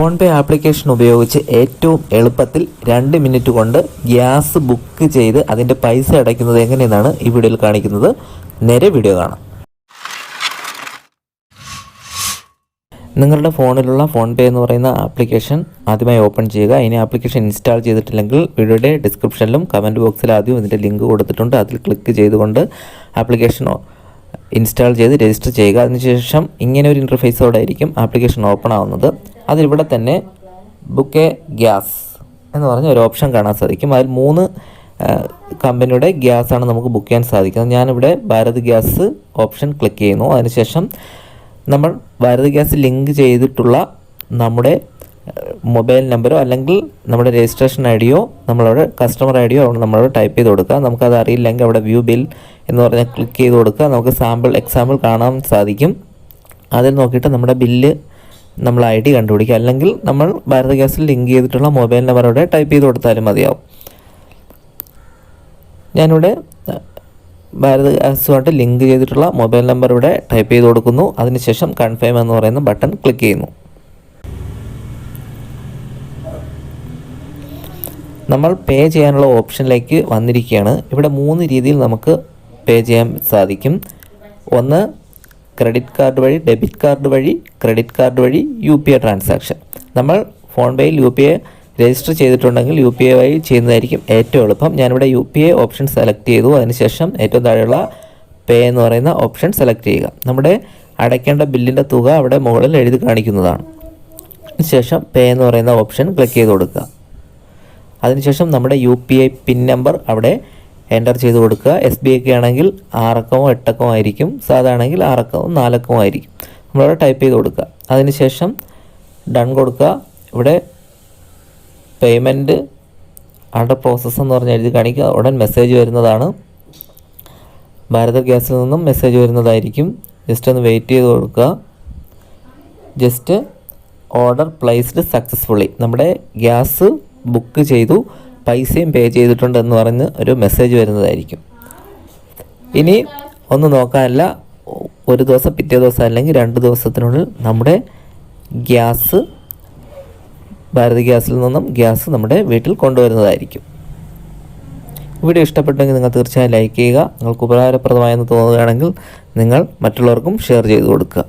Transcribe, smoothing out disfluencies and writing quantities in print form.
PhonePe application ഉപയോഗിച്ച് ഏറ്റവും എളുപ്പത്തിൽ 2 മിനിറ്റ് കൊണ്ട് ഗ്യാസ് ബുക്ക് ചെയ്ത് അതിൻ്റെ പൈസ അടയ്ക്കുന്നത് എങ്ങനെയെന്നാണ് ഈ വീഡിയോയിൽ കാണിക്കുന്നത്. നേരെ വീഡിയോ കാണാം. നിങ്ങളുടെ ഫോണിലുള്ള ഫോൺപേ എന്ന് പറയുന്ന ആപ്ലിക്കേഷൻ ആദ്യമായി ഓപ്പൺ ചെയ്യുക. ഇനി ആപ്ലിക്കേഷൻ ഇൻസ്റ്റാൾ ചെയ്തിട്ടില്ലെങ്കിൽ വീഡിയോയുടെ ഡിസ്ക്രിപ്ഷനിലും കമൻറ്റ് ബോക്സിൽ ആദ്യം ഇതിൻ്റെ ലിങ്ക് കൊടുത്തിട്ടുണ്ട്. അതിൽ ക്ലിക്ക് ചെയ്തുകൊണ്ട് ആപ്ലിക്കേഷൻ ഇൻസ്റ്റാൾ ചെയ്ത് രജിസ്റ്റർ ചെയ്യുക. അതിനുശേഷം ഇങ്ങനെ ഒരു ഇൻ്റർഫേസോടെ ആയിരിക്കും ആപ്ലിക്കേഷൻ ഓപ്പൺ ആവുന്നത്. അതിലിവിടെ തന്നെ ബുക്ക് എ ഗ്യാസ് എന്ന് പറഞ്ഞ ഒരു ഓപ്ഷൻ കാണാൻ സാധിക്കും. അതിൽ 3 കമ്പനിയുടെ ഗ്യാസാണ് നമുക്ക് ബുക്ക് ചെയ്യാൻ സാധിക്കുന്നത്. ഞാനിവിടെ ഭാരത് ഗ്യാസ് ഓപ്ഷൻ ക്ലിക്ക് ചെയ്യുന്നു. അതിനുശേഷം നമ്മൾ ഭാരത് ഗ്യാസ് ലിങ്ക് ചെയ്തിട്ടുള്ള നമ്മുടെ മൊബൈൽ നമ്പറോ അല്ലെങ്കിൽ നമ്മുടെ രജിസ്ട്രേഷൻ ഐ ഡിയോ നമ്മളവിടെ കസ്റ്റമർ ഐ ഡിയോ നമ്മളവിടെ ടൈപ്പ് ചെയ്ത് കൊടുക്കുക. നമുക്കത് അറിയില്ലെങ്കിൽ അവിടെ വ്യൂ ബിൽ എന്ന് പറഞ്ഞാൽ ക്ലിക്ക് ചെയ്ത് കൊടുക്കുക. നമുക്ക് എക്സാമ്പിൾ കാണാൻ സാധിക്കും. അതിൽ നോക്കിയിട്ട് നമ്മുടെ ബില്ല് നമ്മൾ ഐ ഡി കണ്ടുപിടിക്കുക. അല്ലെങ്കിൽ നമ്മൾ ഭാരത് ഗ്യാസിൽ ലിങ്ക് ചെയ്തിട്ടുള്ള മൊബൈൽ നമ്പർ അവിടെ ടൈപ്പ് ചെയ്ത് കൊടുത്താലും മതിയാവും. ഞാനിവിടെ ഭാരത് ഗ്യാസുമായിട്ട് ലിങ്ക് ചെയ്തിട്ടുള്ള മൊബൈൽ നമ്പർ ഇവിടെ ടൈപ്പ് ചെയ്ത് കൊടുക്കുന്നു. അതിനുശേഷം കൺഫേം എന്ന് പറയുന്ന ബട്ടൺ ക്ലിക്ക് ചെയ്യുന്നു. നമ്മൾ പേ ചെയ്യാനുള്ള ഓപ്ഷനിലേക്ക് വന്നിരിക്കുകയാണ്. ഇവിടെ 3 രീതിയിൽ നമുക്ക് പേ ചെയ്യാൻ സാധിക്കും. ഒന്ന് ക്രെഡിറ്റ് കാർഡ് വഴി, ഡെബിറ്റ് കാർഡ് വഴി, ക്രെഡിറ്റ് കാർഡ് വഴി UPI ട്രാൻസാക്ഷൻ. നമ്മൾ ഫോൺപേയിൽ UPI രജിസ്റ്റർ ചെയ്തിട്ടുണ്ടെങ്കിൽ UPI വഴി ചെയ്യുന്നതായിരിക്കും ഏറ്റവും എളുപ്പം. ഞാനിവിടെ UPI ഓപ്ഷൻ സെലക്ട് ചെയ്തു. അതിനുശേഷം ഏറ്റവും താഴെയുള്ള പേ എന്ന് പറയുന്ന ഓപ്ഷൻ സെലക്ട് ചെയ്യുക. നമ്മുടെ അടയ്ക്കേണ്ട ബില്ലിൻ്റെ തുക അവിടെ മുകളിൽ എഴുതി കാണിക്കുന്നതാണ്. അതിനുശേഷം പേ എന്ന് പറയുന്ന ഓപ്ഷൻ ക്ലിക്ക് ചെയ്ത് കൊടുക്കുക. അതിനുശേഷം നമ്മുടെ UPI പിൻ നമ്പർ അവിടെ എൻ്റർ ചെയ്ത് കൊടുക്കുക. SBI ഒക്കെ ആണെങ്കിൽ 6 അക്കമോ 8 അക്കമോ ആയിരിക്കും. സാധാരണ 6 അക്കമോ 4 അക്കമോ ആയിരിക്കും. നമ്മളവിടെ ടൈപ്പ് ചെയ്ത് കൊടുക്കുക. അതിനുശേഷം ഡൺ കൊടുക്കുക. ഇവിടെ പേയ്മെൻറ്റ് അണ്ടർ പ്രോസസ്സ് എന്ന് പറഞ്ഞ് എഴുതി കാണിക്കുക. ഉടൻ മെസ്സേജ് വരുന്നതാണ്. ഭാരത് ഗ്യാസിൽ നിന്നും മെസ്സേജ് വരുന്നതായിരിക്കും. ജസ്റ്റ് ഒന്ന് വെയിറ്റ് ചെയ്ത് കൊടുക്കുക. ജസ്റ്റ് ഓർഡർ പ്ലേസ്ഡ് സക്സസ്ഫുള്ളി, നമ്മുടെ ഗ്യാസ് ബുക്ക് ചെയ്തു, പൈസയും പേ ചെയ്തിട്ടുണ്ട് എന്ന് പറഞ്ഞ് ഒരു മെസ്സേജ് വരുന്നതായിരിക്കും. ഇനി ഒന്നും നോക്കാനില്ല, ഒരു ദിവസം പിറ്റേ ദിവസം അല്ലെങ്കിൽ 2 ദിവസത്തിനുള്ളിൽ നമ്മുടെ ഗ്യാസ് ഭാരത് ഗ്യാസിൽ നിന്നും ഗ്യാസ് നമ്മുടെ വീട്ടിൽ കൊണ്ടുവരുന്നതായിരിക്കും. വീഡിയോ ഇഷ്ടപ്പെട്ടെങ്കിൽ നിങ്ങൾ തീർച്ചയായും ലൈക്ക് ചെയ്യുക. നിങ്ങൾക്ക് ഉപകാരപ്രദമായെന്ന് തോന്നുകയാണെങ്കിൽ നിങ്ങൾ മറ്റുള്ളവർക്കും ഷെയർ ചെയ്ത് കൊടുക്കുക.